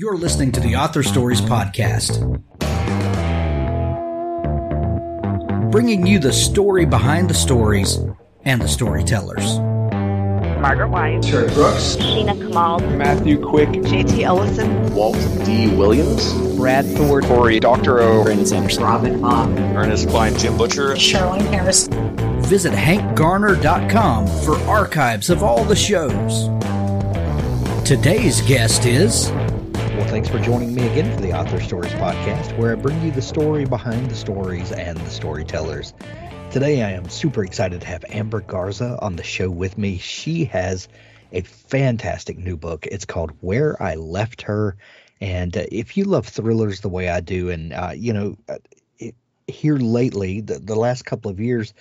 You're listening to the Author Stories Podcast, bringing you the story behind the stories and the storytellers. Margaret White, Terry Brooks, Sheena Kamal, Matthew Quick, JT Ellison, Walt D. Williams, Brad Thor, Corey, Dr. O, Brandon Sanderson, Robin Mom, Ernest Klein, Jim Butcher, Sherwin Harris. Visit hankgarner.com for archives of all the shows. Today's guest is... Well, thanks for joining me again for the Author Stories Podcast, where I bring you the story behind the stories and the storytellers. Today, I am super excited to have Amber Garza on the show with me. She has a fantastic new book. It's called Where I Left Her. And if you love thrillers the way I do, and, here lately, the last couple of years,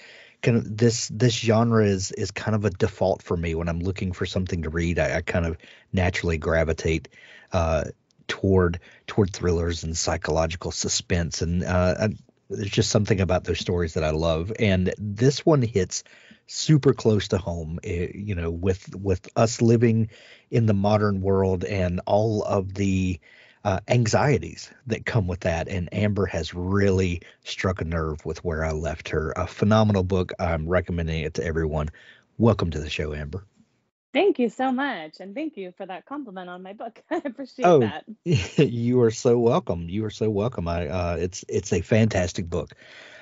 kind of this genre is kind of a default for me when I'm looking for something to read. I kind of naturally gravitate toward thrillers and psychological suspense, and there's just something about those stories that I love. And this one hits super close to home, with us living in the modern world and all of the anxieties that come with that. And Amber has really struck a nerve with Where I Left Her. A phenomenal book. I'm recommending it to everyone. Welcome to the show, Amber. Thank you so much. And thank you for that compliment on my book. I appreciate that. You are so welcome. You are so welcome. It's a fantastic book.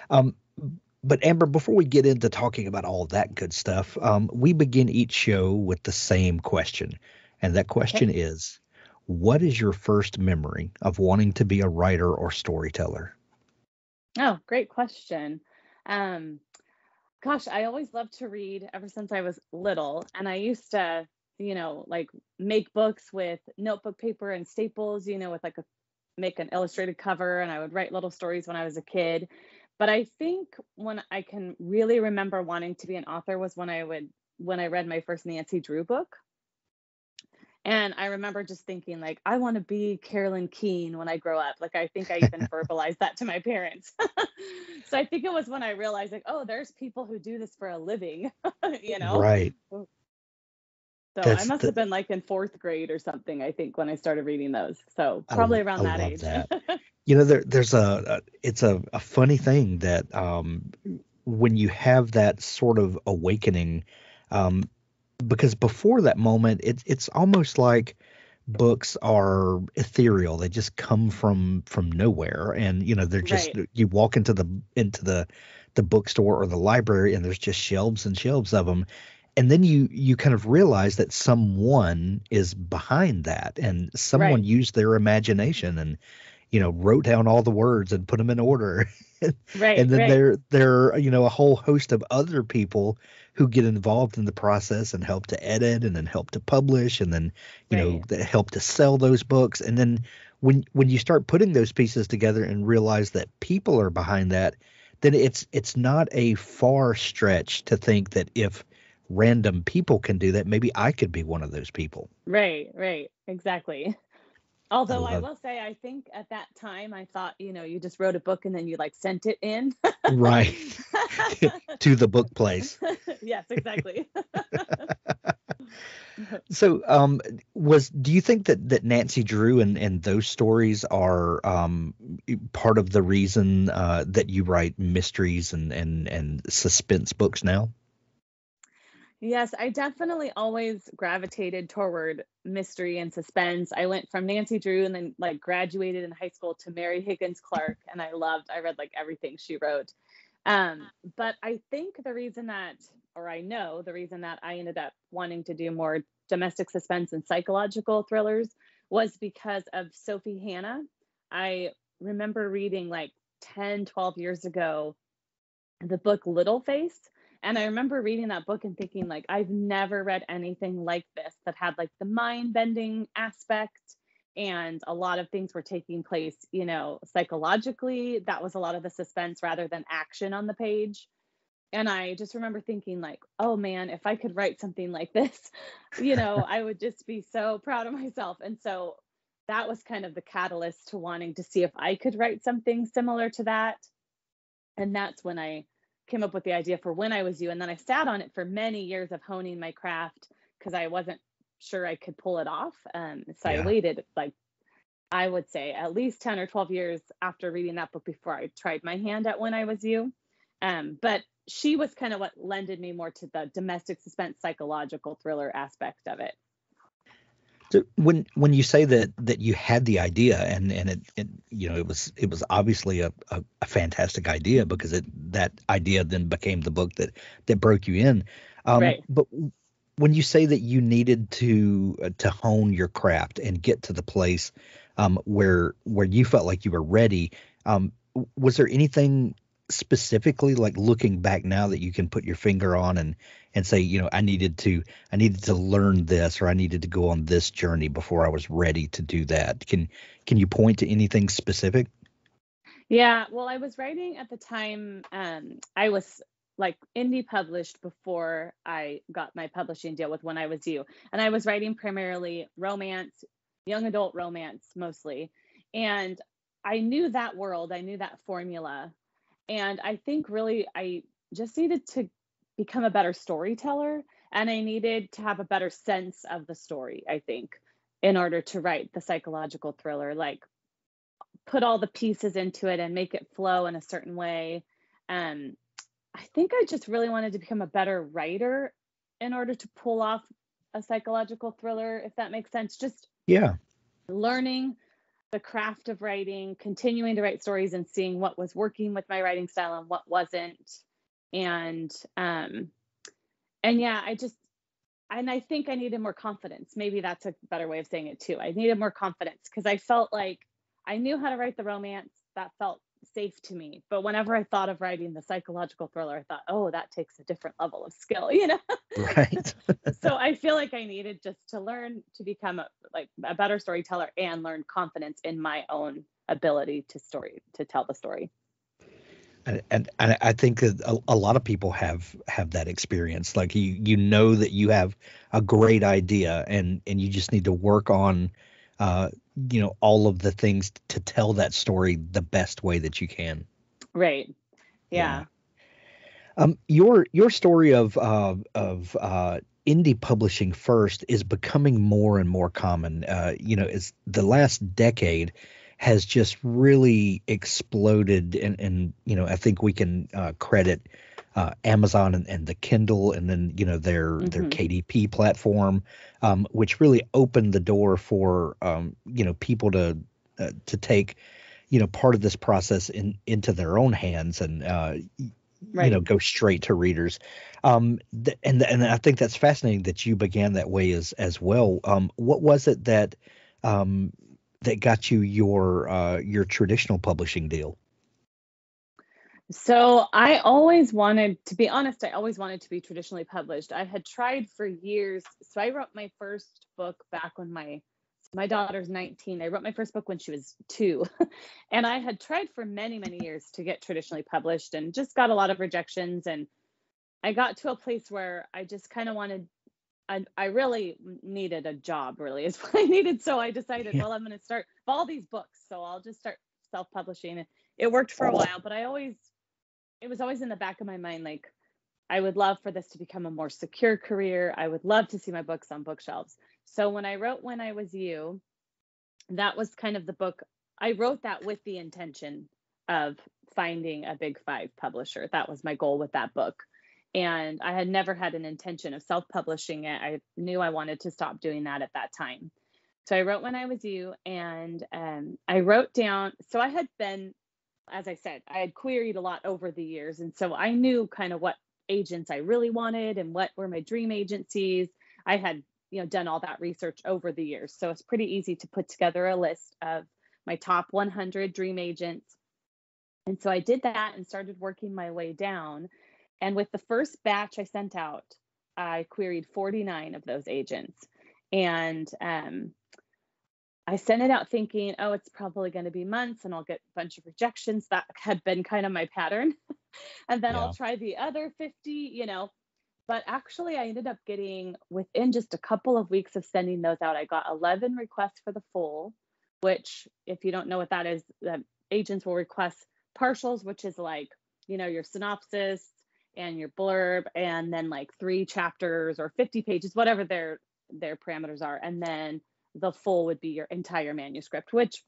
But Amber, before we get into talking about all that good stuff, we begin each show with the same question. And that question is, what is your first memory of wanting to be a writer or storyteller? Oh, great question. Gosh, I always loved to read ever since I was little. And I used to, make books with notebook paper and staples, with make an illustrated cover. And I would write little stories when I was a kid. But I think when I can really remember wanting to be an author was when I read my first Nancy Drew book. And I remember just thinking, I want to be Carolyn Keene when I grow up. I think I even verbalized that to my parents. So I think it was when I realized, there's people who do this for a living, Right. So I must have been in fourth grade or something, I think, when I started reading those. So probably around that age. That. There's it's a funny thing that when you have that sort of awakening, because before that moment, it's almost like books are ethereal. They just come from nowhere, and they're just right. You walk into the bookstore or the library, and there's just shelves and shelves of them, and then you kind of realize that someone is behind that, and someone right. used their imagination and wrote down all the words and put them in order. Right. And then right. there a whole host of other people who get involved in the process and help to edit and then help to publish and then, that help to sell those books. And then when you start putting those pieces together and realize that people are behind that, then it's not a far stretch to think that if random people can do that, maybe I could be one of those people. Right. Exactly. Although I will say, I think at that time I thought, you just wrote a book and then you sent it in. Right. To the book place. Yes, exactly. So do you think that Nancy Drew and those stories are part of the reason that you write mysteries and suspense books now? Yes, I definitely always gravitated toward mystery and suspense. I went from Nancy Drew and then graduated in high school to Mary Higgins Clark, and I read everything she wrote. But I think the reason that I ended up wanting to do more domestic suspense and psychological thrillers was because of Sophie Hannah. I remember reading 10, 12 years ago, the book Little Face. And I remember reading that book and thinking, I've never read anything like this that had the mind-bending aspect, and a lot of things were taking place, psychologically. That was a lot of the suspense rather than action on the page. And I just remember thinking oh man, if I could write something like this, I would just be so proud of myself. And so that was kind of the catalyst to wanting to see if I could write something similar to that. And that's when I came up with the idea for When I Was You. And then I sat on it for many years of honing my craft because I wasn't sure I could pull it off. So I waited I would say at least 10 or 12 years after reading that book before I tried my hand at When I Was You. But she was kind of what lended me more to the domestic suspense psychological thriller aspect of it. So when you say that you had the idea and it it was obviously a fantastic idea because that idea then became the book that broke you in. Right. But when you say that you needed to hone your craft and get to the place where you felt like you were ready, was there anything specifically, like looking back now, that you can put your finger on and say, I needed to learn this, or I needed to go on this journey before I was ready to do that? Can you point to anything specific? Yeah, well, I was writing at the time. I was like indie published before I got my publishing deal with When I Was You. And I was writing primarily romance, young adult romance mostly. And I knew that world, I knew that formula. And I think really I just needed to become a better storyteller, and I needed to have a better sense of the story, I think, in order to write the psychological thriller. Like, put all the pieces into it and make it flow in a certain way. Um, I think I just really wanted to become a better writer in order to pull off a psychological thriller, if that makes sense. Just Yeah. learning the craft of writing, continuing to write stories and seeing what was working with my writing style and what wasn't. And yeah, I think I needed more confidence. Maybe that's a better way of saying it too. I needed more confidence because I felt like I knew how to write the romance. That felt safe to me. But whenever I thought of writing the psychological thriller, I thought, oh, that takes a different level of skill, you know? Right. So I feel like I needed just to learn to become a better storyteller and learn confidence in my own ability to tell the story. And I think that a lot of people have that experience. Like you know that you have a great idea and you just need to work on all of the things to tell that story the best way that you can. Right. Yeah. Yeah. Your story of indie publishing first is becoming more and more common. As the last decade has just really exploded, and I think we can credit Amazon and the Kindle, and then their Hmm. KDP platform, which really opened the door for people to take part of this process into their own hands and Right. go straight to readers. And I think that's fascinating that you began that way as well. What was it um, that got you your traditional publishing deal? So I always wanted, to be honest, I always wanted to be traditionally published. I had tried for years. So I wrote my first book back when my daughter's 19. I wrote my first book when she was 2. And I had tried for many, many years to get traditionally published and just got a lot of rejections. And I got to a place where I just kind of wanted, I really needed a job, really, is what I needed. So I decided, Yeah. well, I'm going to start all these books. So I'll just start self-publishing. And it worked for a while, but it was always in the back of my mind, like, I would love for this to become a more secure career. I would love to see my books on bookshelves. So when I wrote When I Was You, that was kind of the book. I wrote that with the intention of finding a big 5 publisher. That was my goal with that book. And I had never had an intention of self-publishing it. I knew I wanted to stop doing that at that time. So I wrote When I Was You, and I wrote down, so I had been, as I said, I had queried a lot over the years. And so I knew kind of what agents I really wanted and what were my dream agencies. I had, done all that research over the years. So it's pretty easy to put together a list of my top 100 dream agents. And so I did that and started working my way down. And with the first batch I sent out, I queried 49 of those agents. And I sent it out thinking, oh, it's probably going to be months and I'll get a bunch of rejections. That had been kind of my pattern. And then I'll Yeah. try the other 50, But actually, I ended up getting, within just a couple of weeks of sending those out, I got 11 requests for the full, which, if you don't know what that is, the agents will request partials, which is like, your synopsis and your blurb, and then like 3 chapters or 50 pages, whatever their parameters are. And then the full would be your entire manuscript, which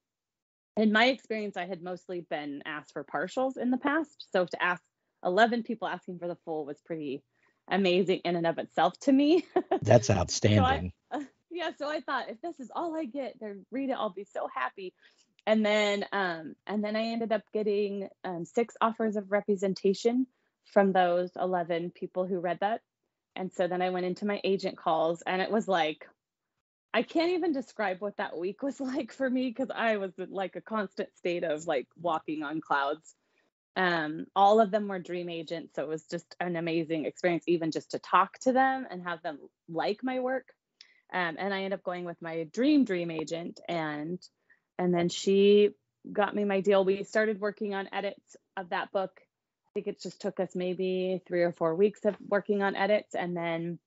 in my experience, I had mostly been asked for partials in the past. So to ask 11 people asking for the full was pretty amazing in and of itself to me. That's outstanding. So I thought, if this is all I get, they read it, I'll be so happy. And then I ended up getting 6 offers of representation from those 11 people who read that. And so then I went into my agent calls, and it was like, I can't even describe what that week was like for me, because I was in like a constant state of like walking on clouds. All of them were dream agents, so it was just an amazing experience, even just to talk to them and have them like my work. And I ended up going with my dream agent, and then she got me my deal. We started working on edits of that book. I think it just took us maybe 3 or 4 weeks of working on edits, and then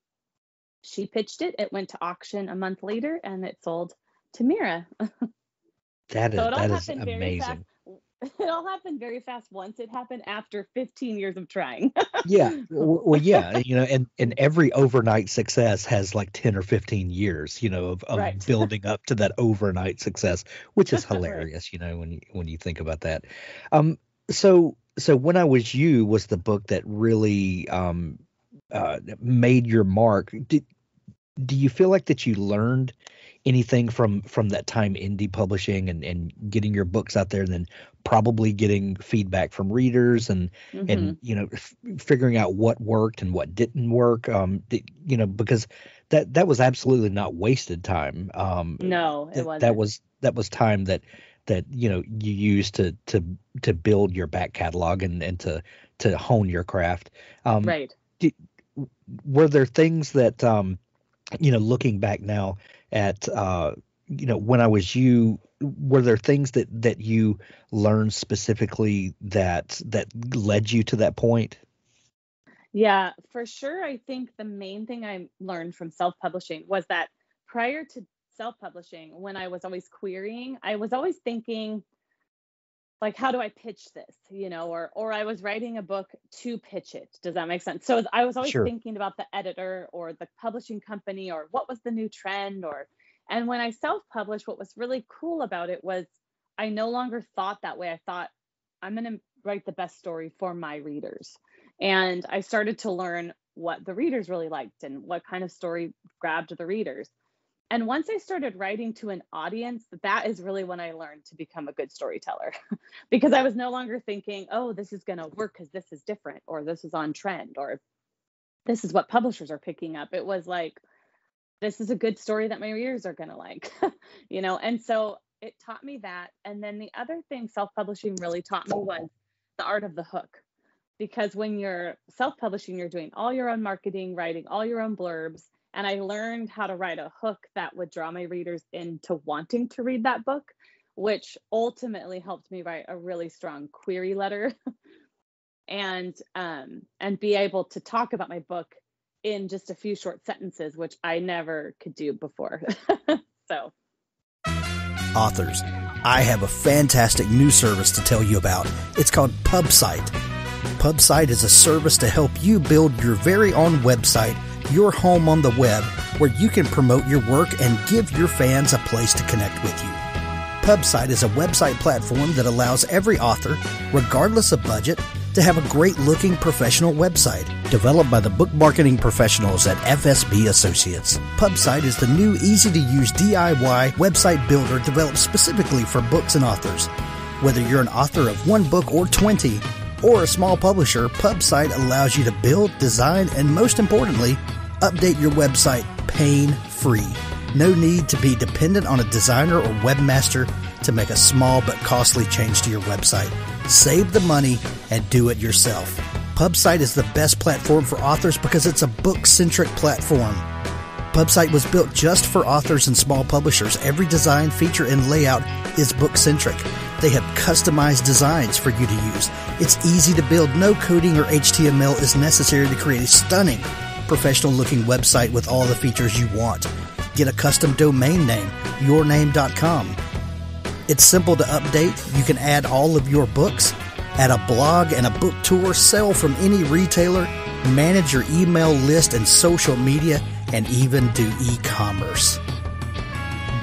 she pitched it. It went to auction a month later, and it sold to Mira. That is amazing. It all happened very fast once it happened, after 15 years of trying. Yeah. Well, yeah, and every overnight success has like 10 or 15 years, of Right. building up to that overnight success, which is hilarious, when you think about that. So When I Was You was the book that really made your mark. Do you feel like that you learned anything from that time indie publishing and getting your books out there, and then probably getting feedback from readers and figuring out what worked and what didn't work, because that was absolutely not wasted time. No, it wasn't. That was time that you used to build your back catalog and to hone your craft. Right. Were there things that looking back now at When I Was You, were there things that you learned specifically that led you to that point? Yeah, for sure. I think the main thing I learned from self-publishing was that prior to self-publishing, when I was always querying, I was always thinking, like, how do I pitch this? Or I was writing a book to pitch it. Does that make sense? So I was always Sure. thinking about the editor or the publishing company, or what was the new trend, and when I self-published, what was really cool about it was I no longer thought that way. I thought, I'm going to write the best story for my readers. And I started to learn what the readers really liked and what kind of story grabbed the readers. And once I started writing to an audience, that is really when I learned to become a good storyteller, because I was no longer thinking, oh, this is going to work because this is different, or this is on trend, or this is what publishers are picking up. It was like, this is a good story that my readers are going to like, and so it taught me that. And then the other thing self-publishing really taught me was the art of the hook, because when you're self-publishing, you're doing all your own marketing, writing all your own blurbs. And I learned how to write a hook that would draw my readers into wanting to read that book, which ultimately helped me write a really strong query letter and be able to talk about my book in just a few short sentences, which I never could do before. So, Authors, I have a fantastic new service to tell you about. It's called PubSite. PubSite is a service to help you build your very own website, your home on the web, where you can promote your work and give your fans a place to connect with you. PubSite is a website platform that allows every author, regardless of budget, to have a great-looking professional website developed by the book marketing professionals at FSB Associates. PubSite is the new, easy-to-use DIY website builder developed specifically for books and authors. Whether you're an author of one book or 20, or a small publisher, PubSite allows you to build, design, and most importantly, update your website pain-free. No need to be dependent on a designer or webmaster to make a small but costly change to your website. Save the money and do it yourself. PubSite is the best platform for authors because it's a book-centric platform. PubSite was built just for authors and small publishers. Every design, feature, and layout is book-centric. They have customized designs for you to use. It's easy to build. No coding or HTML is necessary to create a stunning, professional-looking website with all the features you want. Get a custom domain name, yourname.com. It's simple to update. You can add all of your books, add a blog and a book tour, sell from any retailer, manage your email list and social media, and even do e-commerce.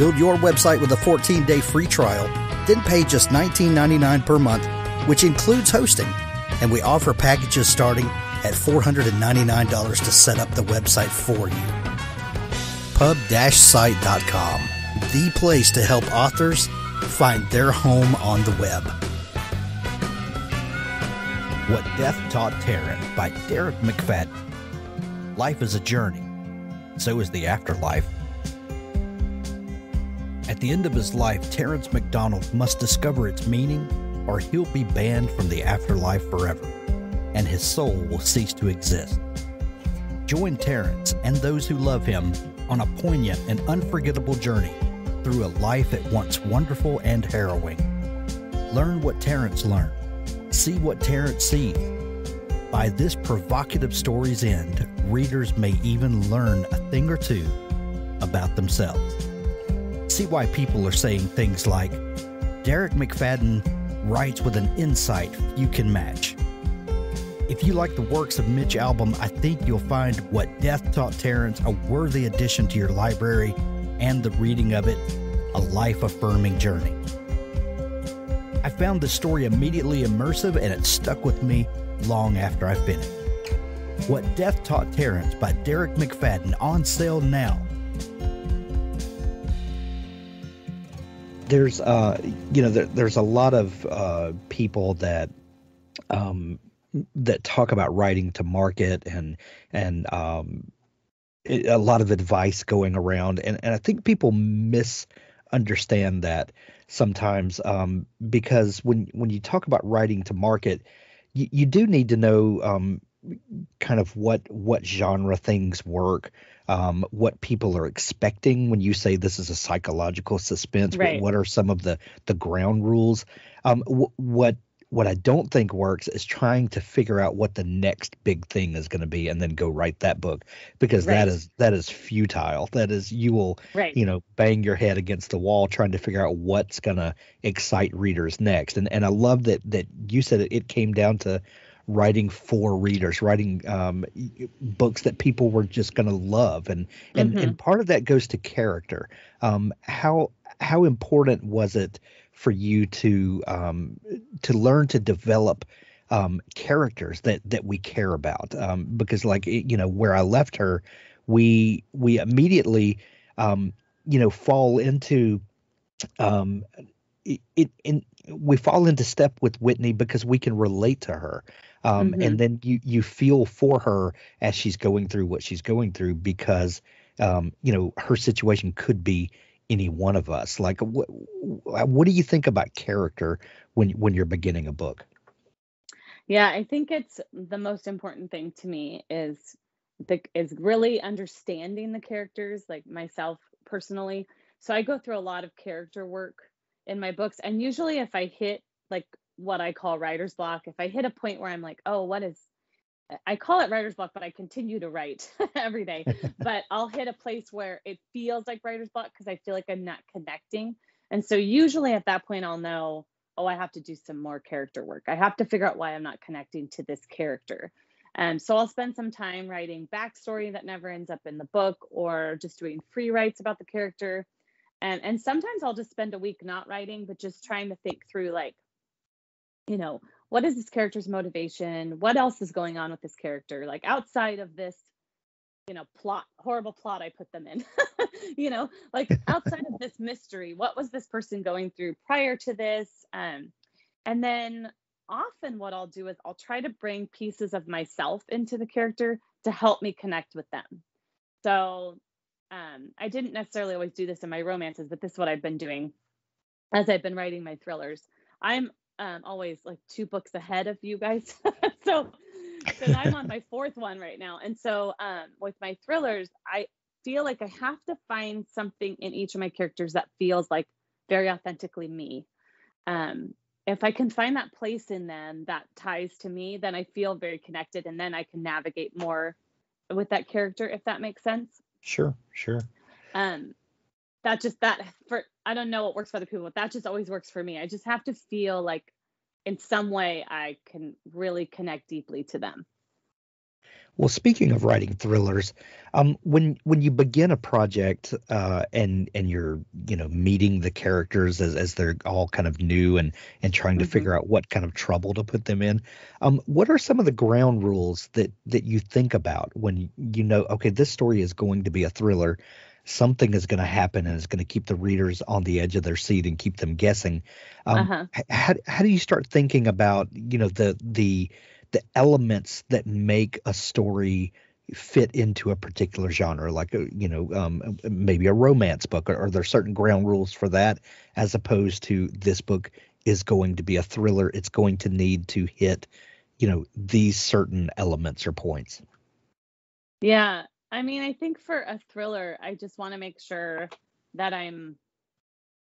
Build your website with a 14-day free trial, then pay just $19.99 per month, which includes hosting. And we offer packages starting at $499 to set up the website for you. Pub-site.com, the place to help authors find their home on the web. What Death Taught Tarrant by Derek McFadden. Life is a journey. So is the afterlife. At the end of his life, Terrence McDonald must discover its meaning, or he'll be banned from the afterlife forever, and his soul will cease to exist. Join Terrence and those who love him on a poignant and unforgettable journey through a life at once wonderful and harrowing. Learn what Terrence learned. See what Terrence sees. By this provocative story's end, readers may even learn a thing or two about themselves. See why people are saying things like, Derek McFadden writes with an insight few can match. If you like the works of Mitch Albom, I think you'll find What Death Taught Terrence a worthy addition to your library, and the reading of it a life-affirming journey. I found the story immediately immersive, and it stuck with me long after I finished. What Death Taught Terrence by Derek McFadden, on sale now. There's there's a lot of people that talk about writing to market and a lot of advice going around, and I think people misunderstand that sometimes, because when you talk about writing to market, you do need to know kind of what genre things work, what people are expecting when you say this is a psychological suspense. Right. What are some of the ground rules? What I don't think works is trying to figure out what the next big thing is going to be and then go write that book, because Right. that is futile. That is, you will Right. bang your head against the wall trying to figure out what's going to excite readers next. And I love that you said it came down to writing for readers, writing books that people were just going to love, and part of that goes to character. How important was it for you to learn to develop characters that we care about? Because where I left her, we immediately fall into we fall into step with Whitney because we can relate to her. And then you feel for her as she's going through what she's going through, because her situation could be any one of us. Like, what do you think about character when you're beginning a book? Yeah, I think it's the most important thing to me is really understanding the characters, like myself personally. So I go through a lot of character work in my books, and usually if I hit like what I call writer's block, if I hit a point where I'm like, oh, I call it writer's block, but I continue to write every day. But I'll hit a place where it feels like writer's block because I feel like I'm not connecting. And so usually at that point, I'll know, oh, I have to do some more character work. I have to figure out why I'm not connecting to this character. So I'll spend some time writing backstory that never ends up in the book, or just doing free writes about the character. And sometimes I'll just spend a week not writing, but just trying to think through, like, what is this character's motivation? What else is going on with this character? Like, outside of this, horrible plot I put them in, like outside of this mystery, what was this person going through prior to this? And then often what I'll do is I'll try to bring pieces of myself into the character to help me connect with them. So I didn't necessarily always do this in my romances, but this is what I've been doing as I've been writing my thrillers. I'm always like 2 books ahead of you guys. So I'm on my 4th one right now. And so with my thrillers, I feel like I have to find something in each of my characters that feels like very authentically me. If I can find that place in them that ties to me, then I feel very connected, and then I can navigate more with that character, if that makes sense. Sure. I don't know what works for other people, but that just always works for me. I just have to feel like in some way I can really connect deeply to them. Well, speaking of writing thrillers, when you begin a project and you're meeting the characters as they're all kind of new and trying to Hmm. figure out what kind of trouble to put them in, what are some of the ground rules that you think about when okay, this story is going to be a thriller, something is going to happen and it's going to keep the readers on the edge of their seat and keep them guessing. Uh-huh. How do you start thinking about the elements that make a story fit into a particular genre, like maybe a romance book? Or are there certain ground rules for that, as opposed to this book is going to be a thriller? It's going to need to hit, these certain elements or points. Yeah. I mean, I think for a thriller, I just want to make sure that I'm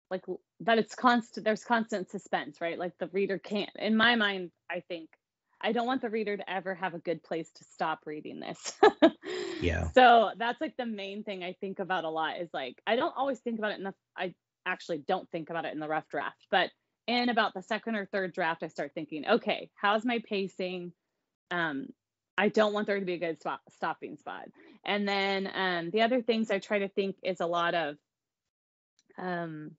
like that it's constant, there's constant suspense, right? Like the reader can't, in my mind, I think I don't want the reader to ever have a good place to stop reading this. Yeah. So that's like the main thing I think about a lot is like I don't always think about it I actually don't think about it in the rough draft, but in about the second or third draft I start thinking, okay, how's my pacing? um I don't want there to be a good stopping spot. And then the other things I try to think is a lot of um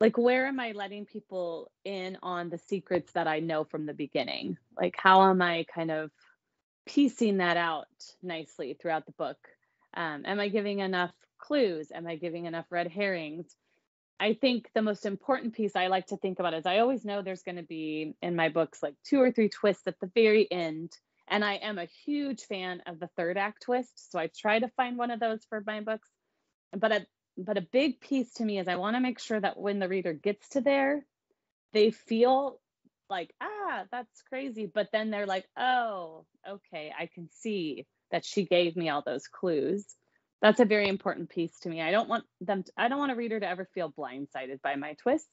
like where am I letting people in on the secrets that I know from the beginning? Like how am I kind of piecing that out nicely throughout the book? Am I giving enough clues? Am I giving enough red herrings? I think the most important piece I like to think about is I always know there's going to be in my books like two or three twists at the very end. And I am a huge fan of the third act twist. So I try to find one of those for my books. But a big piece to me is I want to make sure that when the reader gets to there, they feel like, that's crazy. But then they're like, oh, okay, I can see that she gave me all those clues. That's a very important piece to me. I don't want a reader to ever feel blindsided by my twists.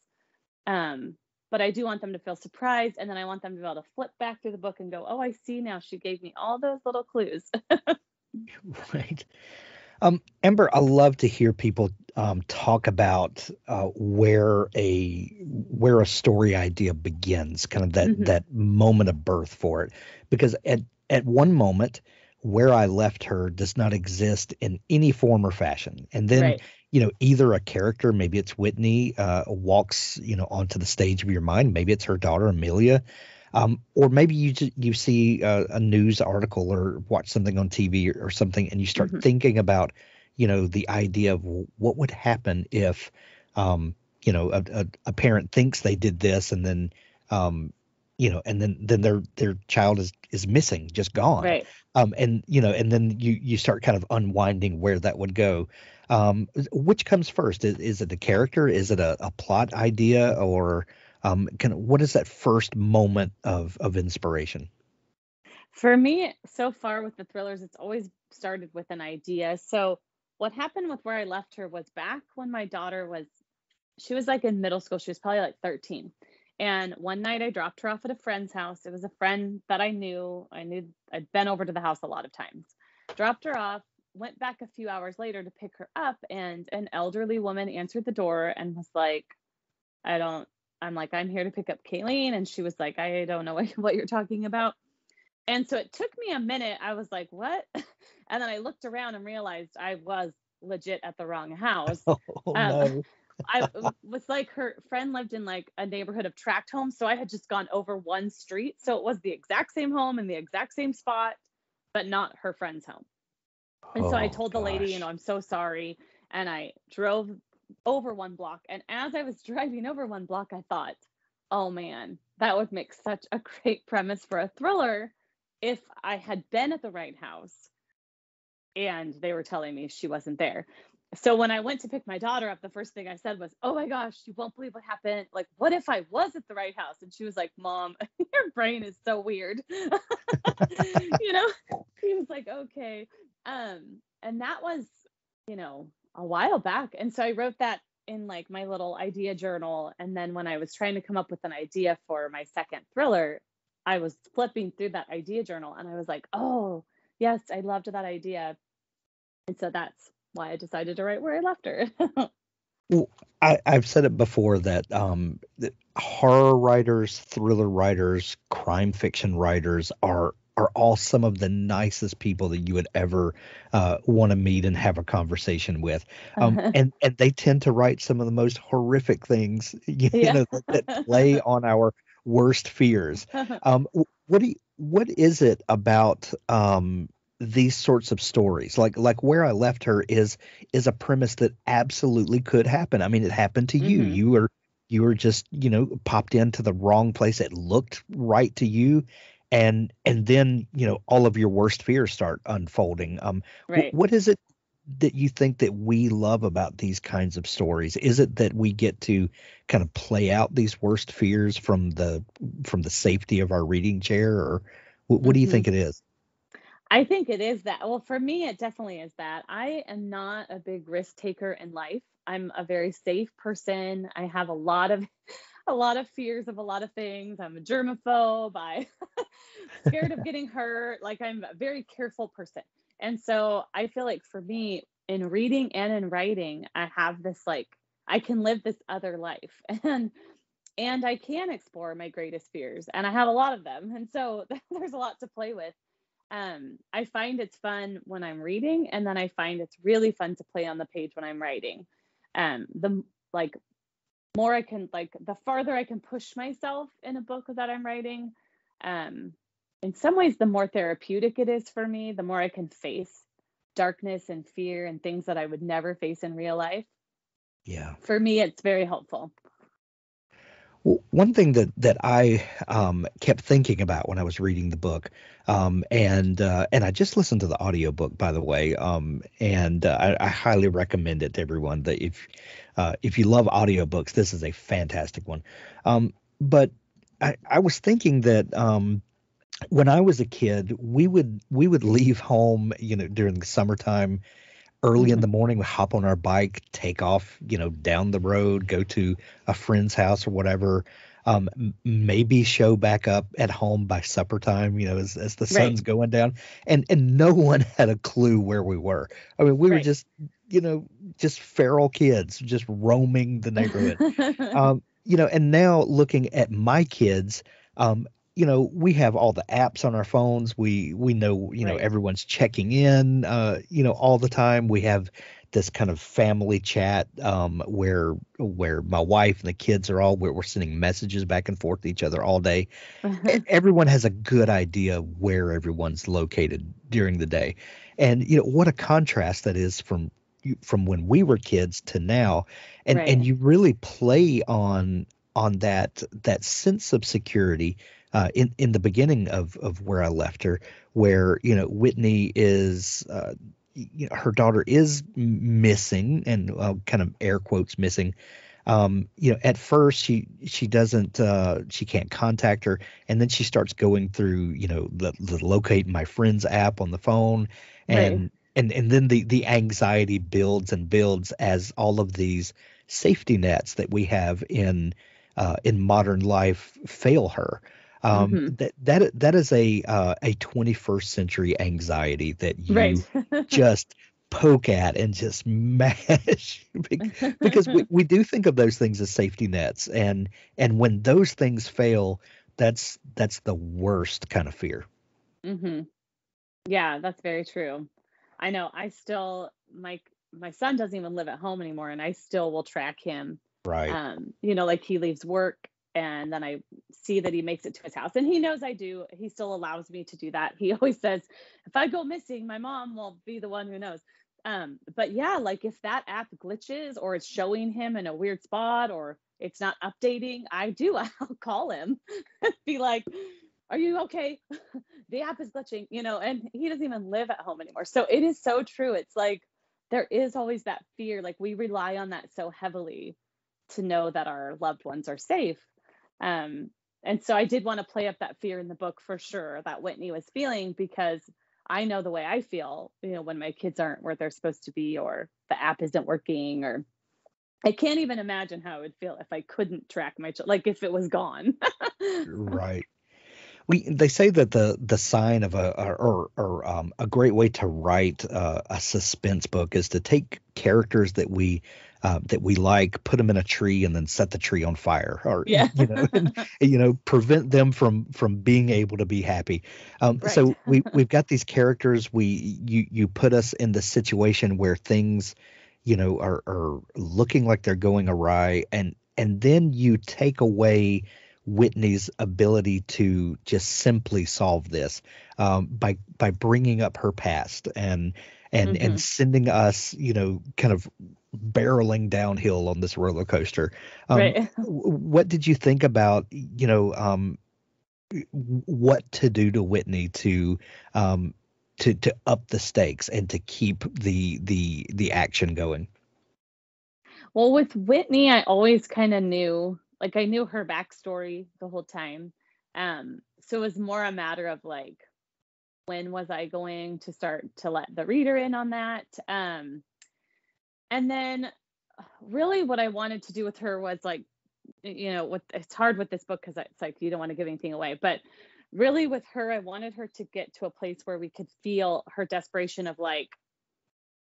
But I do want them to feel surprised. And then I want them to be able to flip back through the book and go, oh, I see now. She gave me all those little clues. Right. Amber, I love to hear people talk about where a story idea begins, kind of Hmm. that moment of birth for it, because at one moment where I left her does not exist in any form or fashion, and then Right. either a character, maybe it's Whitney, walks onto the stage of your mind, maybe it's her daughter Amelia. Or maybe you see a news article or watch something on TV or something, and you start Hmm. thinking about, the idea of what would happen if, a parent thinks they did this, and then, and then their child is missing, just gone, Right. and then you start kind of unwinding where that would go. Which comes first? Is it a character? Is it a plot idea? Or what is that first moment of inspiration? For me, so far with the thrillers, it's always started with an idea. So what happened with where I left her was back when my daughter was, she was like in middle school. She was probably like 13. And one night I dropped her off at a friend's house. It was a friend that I knew. I'd been over to the house a lot of times. Dropped her off, went back a few hours later to pick her up, and an elderly woman answered the door and was like, I don't, I'm like, I'm here to pick up Kayleen. And she was like, I don't know what you're talking about. And so it took me a minute. I was like, what? And then I looked around and realized I was legit at the wrong house. Oh Um, no. I was like, her friend lived in like a neighborhood of tract homes. So I had just gone over one street. So it was the exact same home in the exact same spot, but not her friend's home. And so I Oh told the lady, gosh. I'm so sorry. And I drove over one block. And as I was driving over one block, I thought, oh man, that would make such a great premise for a thriller if I had been at the right house and they were telling me she wasn't there. So when I went to pick my daughter up, the first thing I said was, oh my gosh, you won't believe what happened. Like, what if I was at the right house? And she was like, Mom, your brain is so weird. you know, she was like, okay. And that was, a while back. And so I wrote that in like my little idea journal. And then when I was trying to come up with an idea for my second thriller, I was flipping through that idea journal and I was like, oh, yes, I loved that idea. And so that's why I decided to write where I left her. Well, I've said it before that horror writers, thriller writers, crime fiction writers are are all some of the nicest people that you would ever want to meet and have a conversation with. And they tend to write some of the most horrific things, Yeah. that play on our worst fears. What is it about these sorts of stories, like Where I Left Her is a premise that absolutely could happen. I mean, it happened to you. Hmm. You were just, popped into the wrong place. It looked right to you. And then, all of your worst fears start unfolding. Right. What is it that you think that we love about these kinds of stories? Is it that we get to kind of play out these worst fears from the safety of our reading chair, or what do you Hmm. think it is? I think it is that. Well, for me, it definitely is that. I am not a big risk taker in life. I'm a very safe person. I have a lot of fears of a lot of things. I'm a germaphobe. I scared of getting hurt. Like I'm a very careful person. And so I feel like for me in reading and in writing, I have this like I can live this other life and I can explore my greatest fears and I have a lot of them. And so there's a lot to play with. I find it's fun when I'm reading, and then I find it's really fun to play on the page when I'm writing. The like more I can like the farther I can push myself in a book that I'm writing. Um, in some ways, the more therapeutic it is for me, the more I can face darkness and fear and things that I would never face in real life. Yeah. For me, it's very helpful. Well, one thing that I kept thinking about when I was reading the book, and I just listened to the audiobook, by the way, and I highly recommend it to everyone. That if you love audiobooks, this is a fantastic one. But I was thinking that when I was a kid, we would leave home, during the summertime early in Hmm. the morning. We hop on our bike, take off, down the road, go to a friend's house or whatever. Maybe show back up at home by supper time, as the Right. sun's going down, and no one had a clue where we were. I mean, we were Right. you know, just feral kids, just roaming the neighborhood. And now looking at my kids, we have all the apps on our phones. We know, Right. everyone's checking in, all the time. We have this kind of family chat, where my wife and the kids are all, where we're sending messages back and forth to each other all day. Everyone has a good idea where everyone's located during the day. And what a contrast that is from when we were kids to now. And Right. you really play on that sense of security in the beginning of Where I Left Her, where Whitney is her daughter is missing, and kind of air quotes missing. At first she doesn't, she can't contact her, and then she starts going through, the Locate My Friends app on the phone, Right. and then the anxiety builds and builds as all of these safety nets that we have in modern life fail her. Hmm. That is a 21st century anxiety that Right. you just poke at and just mash, because we do think of those things as safety nets, and when those things fail, that's the worst kind of fear. Hmm. Yeah, that's very true. I know. I still my son doesn't even live at home anymore, and I still will track him. Right. Like he leaves work, and then I see that he makes it to his house, and he knows I do. He still allows me to do that. He always says, if I go missing, my mom will be the one who knows. But yeah, like if that app glitches or it's showing him in a weird spot or it's not updating, I'll call him, be like, are you okay? The app is glitching, and he doesn't even live at home anymore. So it is so true. It's like there is always that fear. Like we rely on that so heavily to know that our loved ones are safe. Um, and so I did want to play up that fear in the book for sure that Whitney was feeling, because I know the way I feel, when my kids aren't where they're supposed to be, or the app isn't working, or I can't even imagine how it would feel if I couldn't track my child, like if it was gone. Right. They say that the sign of a great way to write a suspense book is to take characters that we like, put them in a tree and then set the tree on fire, or Yeah. prevent them from being able to be happy. Right. So we've got these characters. You put us in the situation where things, are looking like they're going awry, and then you take away Whitney's ability to just simply solve this, by bringing up her past and sending us, kind of barreling downhill on this roller coaster. Right. What did you think about, what to do to Whitney to up the stakes and to keep the action going? Well, with Whitney, I always kind of knew, like, I knew her backstory the whole time. So it was more a matter of like, when was I going to start to let the reader in on that? And then really what I wanted to do with her was like, it's hard with this book because it's like, you don't want to give anything away, but really with her, I wanted her to get to a place where we could feel her desperation of like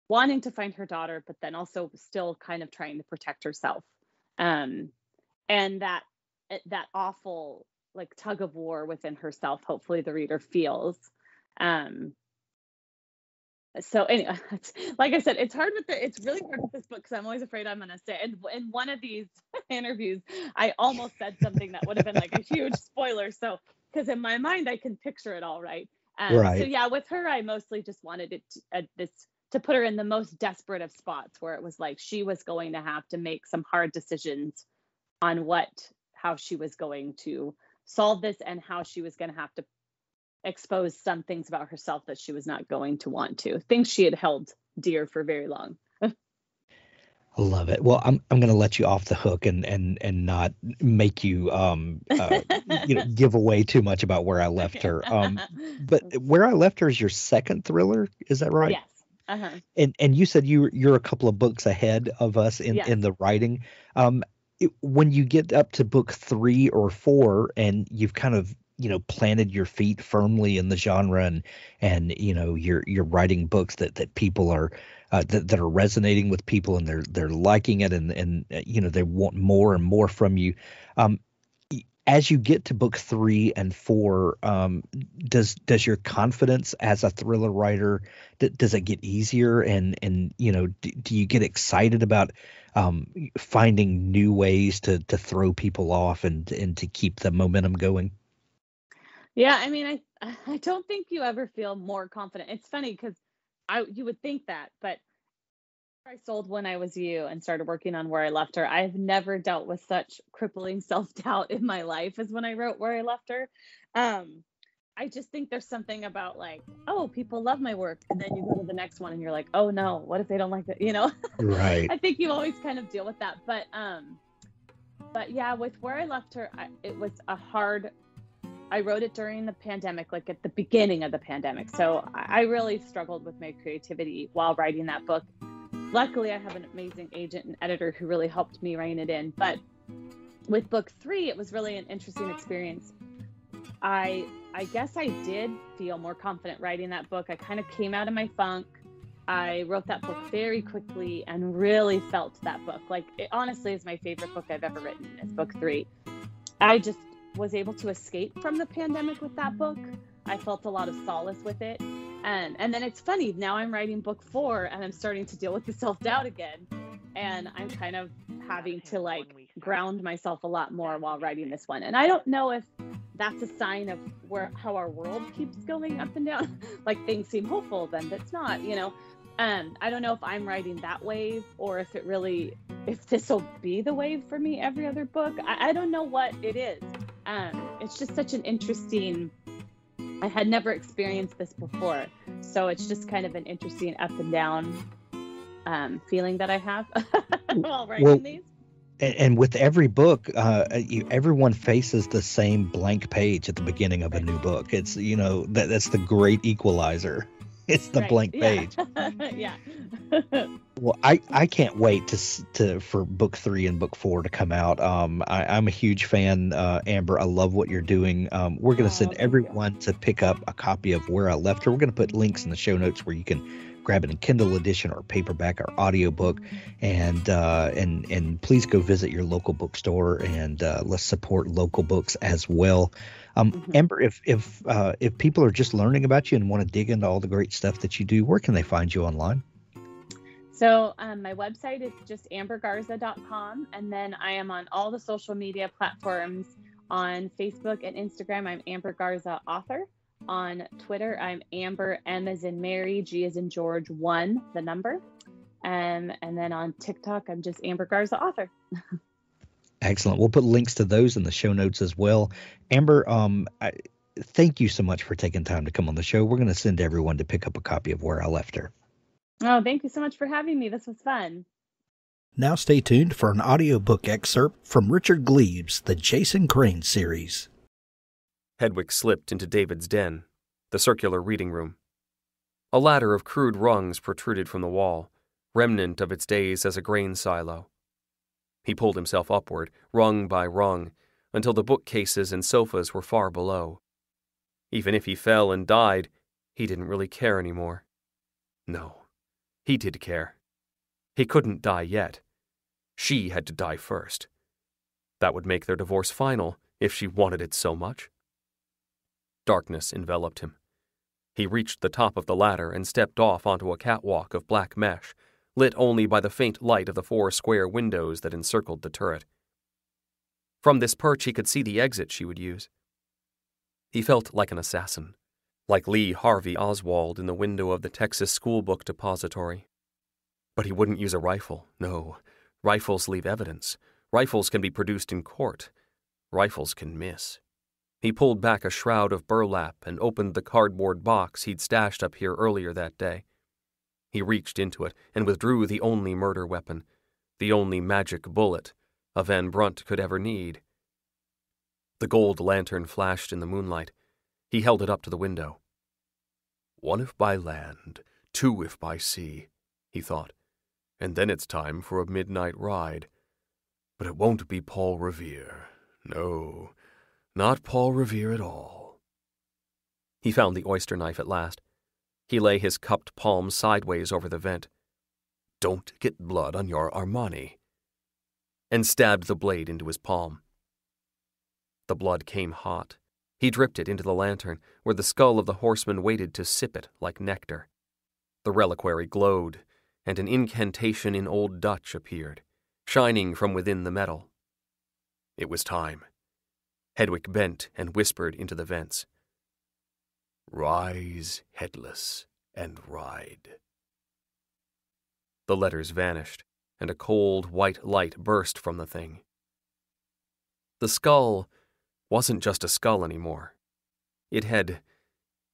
wanting to find her daughter, but then also still kind of trying to protect herself. And that awful like tug of war within herself, hopefully the reader feels. So anyway, like I said, it's really hard with this book because I'm always afraid I'm going to say, and in one of these interviews, I almost said something that would have been like a huge spoiler. So, because in my mind, I can picture it all right. Right. So yeah, with her, I mostly just wanted it to put her in the most desperate of spots where it was like, she was going to have to make some hard decisions on how she was going to solve this and how she was going to have to expose some things about herself that she was not going to want to, things she had held dear for very long. I love it. Well, I'm going to let you off the hook and not make you give away too much about Where I Left Her. But Where I Left Her is your second thriller, is that right? Yes. Uh-huh. And you said you're a couple of books ahead of us in the writing. When you get up to book 3 or 4 and you've kind of planted your feet firmly in the genre, and you're writing books that people are that are resonating with people, and they're liking it, and they want more and more from you. As you get to book 3 and 4, does your confidence as a thriller writer, does it get easier, and do you get excited about finding new ways to throw people off and to keep the momentum going? Yeah, I mean, I don't think you ever feel more confident. It's funny because you would think that, but I sold When I Was You and started working on Where I Left Her. I've never dealt with such crippling self-doubt in my life as when I wrote Where I Left Her. I just think there's something about like, oh, people love my work, and then you go to the next one and you're like, oh no, what if they don't like it? Right. I think you always kind of deal with that, but yeah, with Where I Left Her, it was I wrote it during the pandemic, like at the beginning of the pandemic. So I really struggled with my creativity while writing that book. Luckily, I have an amazing agent and editor who really helped me rein it in. But with book 3, it was really an interesting experience. I guess I did feel more confident writing that book. I kind of came out of my funk. I wrote that book very quickly and really felt that book. Like, it honestly is my favorite book I've ever written. It's book 3. I just was able to escape from the pandemic with that book. I felt a lot of solace with it. And then it's funny, now I'm writing book 4 and I'm starting to deal with the self-doubt again. And I'm kind of having to like ground myself a lot more while writing this one. And I don't know if that's a sign of how our world keeps going up and down. Like, things seem hopeful, then it's not, And I don't know if I'm writing that wave or if this will be the wave for me every other book. I don't know what it is. It's just such an interesting, I had never experienced this before. So it's just kind of an interesting up and down feeling that I have while writing these. And with every book, everyone faces the same blank page at the beginning of a new book. It's, that's the great equalizer. It's the blank page. Yeah. Well, I can't wait for book 3 and book 4 to come out. I'm a huge fan, Amber. I love what you're doing. We're going to send everyone to pick up a copy of Where I Left Her. We're going to put links in the show notes where you can grabbing a Kindle edition or paperback or audiobook, and please go visit your local bookstore, and let's support local books as well. Amber, if people are just learning about you and want to dig into all the great stuff that you do, where can they find you online? So my website is just ambergarza.com, and then I am on all the social media platforms. On Facebook and Instagram, I'm Amber Garza Author. On Twitter, I'm Amber, M as in Mary, G as in George, 1, the number. And then on TikTok, I'm just Amber Garza Author. Excellent. We'll put links to those in the show notes as well. Amber, thank you so much for taking time to come on the show. We're going to send everyone to pick up a copy of Where I Left Her. Oh, thank you so much for having me. This was fun. Now stay tuned for an audiobook excerpt from Richard Gleaves' The Jason Crane series. Hedwig slipped into David's den, the circular reading room. A ladder of crude rungs protruded from the wall, remnant of its days as a grain silo. He pulled himself upward, rung by rung, until the bookcases and sofas were far below. Even if he fell and died, he didn't really care anymore. No, he did care. He couldn't die yet. She had to die first. That would make their divorce final, if she wanted it so much. Darkness enveloped him. He reached the top of the ladder and stepped off onto a catwalk of black mesh, lit only by the faint light of the 4 square windows that encircled the turret. From this perch he could see the exit she would use. He felt like an assassin, like Lee Harvey Oswald in the window of the Texas Schoolbook Depository. But he wouldn't use a rifle, no. Rifles leave evidence. Rifles can be produced in court. Rifles can miss. He pulled back a shroud of burlap and opened the cardboard box he'd stashed up here earlier that day. He reached into it and withdrew the only murder weapon, the only magic bullet a Van Brunt could ever need. The gold lantern flashed in the moonlight. He held it up to the window. 1 if by land, 2 if by sea, he thought. And then it's time for a midnight ride. But it won't be Paul Revere. No, not Paul Revere at all. He found the oyster knife at last. He lay his cupped palm sideways over the vent. Don't get blood on your Armani. And stabbed the blade into his palm. The blood came hot. He dripped it into the lantern, where the skull of the horseman waited to sip it like nectar. The reliquary glowed, and an incantation in Old Dutch appeared, shining from within the metal. It was time. Hedwig bent and whispered into the vents. Rise, headless, and ride. The letters vanished, and a cold white light burst from the thing. The skull wasn't just a skull anymore. It had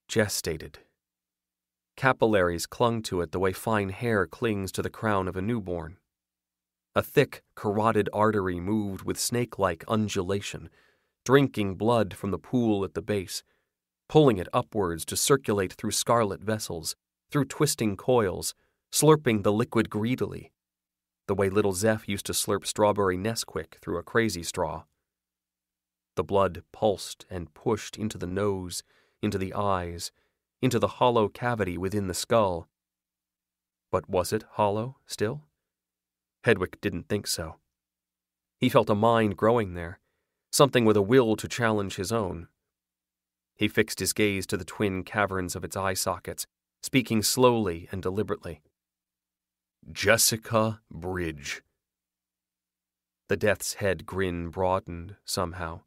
gestated. Capillaries clung to it the way fine hair clings to the crown of a newborn. A thick, carotid artery moved with snake-like undulation, drinking blood from the pool at the base, pulling it upwards to circulate through scarlet vessels, through twisting coils, slurping the liquid greedily, the way little Zeph used to slurp strawberry Nesquik through a crazy straw. The blood pulsed and pushed into the nose, into the eyes, into the hollow cavity within the skull. But was it hollow still? Hedwig didn't think so. He felt a mind growing there, something with a will to challenge his own. He fixed his gaze to the twin caverns of its eye sockets, speaking slowly and deliberately. Jessica Bridge. The death's head grin broadened somehow,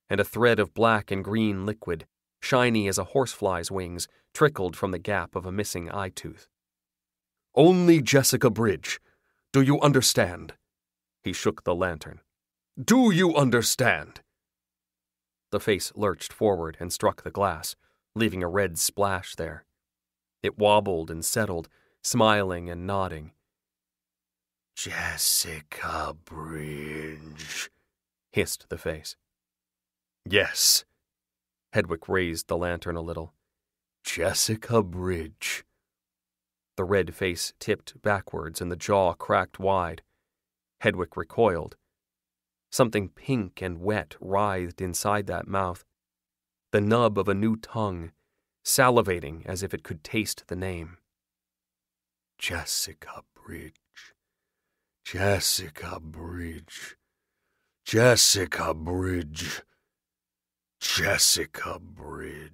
and a thread of black and green liquid, shiny as a horsefly's wings, trickled from the gap of a missing eye tooth. Only Jessica Bridge. Do you understand? He shook the lantern. Do you understand? The face lurched forward and struck the glass, leaving a red splash there. It wobbled and settled, smiling and nodding. Jessica Bridge, hissed the face. Yes. Hedwig raised the lantern a little. Jessica Bridge. The red face tipped backwards and the jaw cracked wide. Hedwig recoiled. Something pink and wet writhed inside that mouth. The nub of a new tongue, salivating as if it could taste the name. Jessica Bridge. Jessica Bridge. Jessica Bridge. Jessica Bridge.